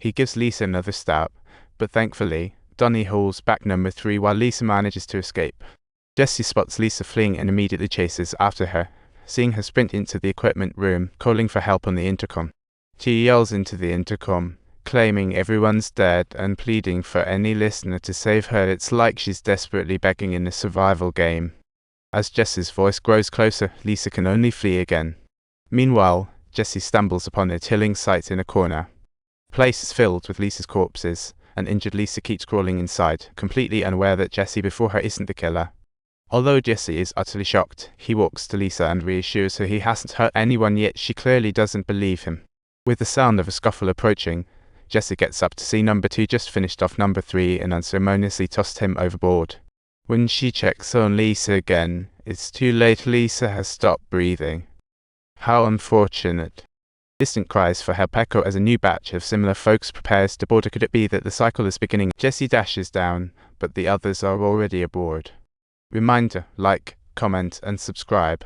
He gives Lisa another stab, but thankfully, Donnie hauls back number 3 while Lisa manages to escape. Jessie spots Lisa fleeing and immediately chases after her, seeing her sprint into the equipment room, calling for help on the intercom. She yells into the intercom, claiming everyone's dead and pleading for any listener to save her. It's like she's desperately begging in a survival game. As Jessie's voice grows closer, Lisa can only flee again. Meanwhile, Jessie stumbles upon a killing site in a corner. The place is filled with Lisa's corpses, and injured Lisa keeps crawling inside, completely unaware that Jessie before her isn't the killer. Although Jessie is utterly shocked, he walks to Lisa and reassures her he hasn't hurt anyone yet. She clearly doesn't believe him. With the sound of a scuffle approaching, Jessie gets up to see number 2 just finished off number 3 and unceremoniously tossed him overboard. When she checks on Lisa again, it's too late. Lisa has stopped breathing. How unfortunate. Distant cries for help echo as a new batch of similar folks prepares to board. Could it be that the cycle is beginning? Jessie dashes down, but the others are already aboard. Reminder, like, comment and subscribe.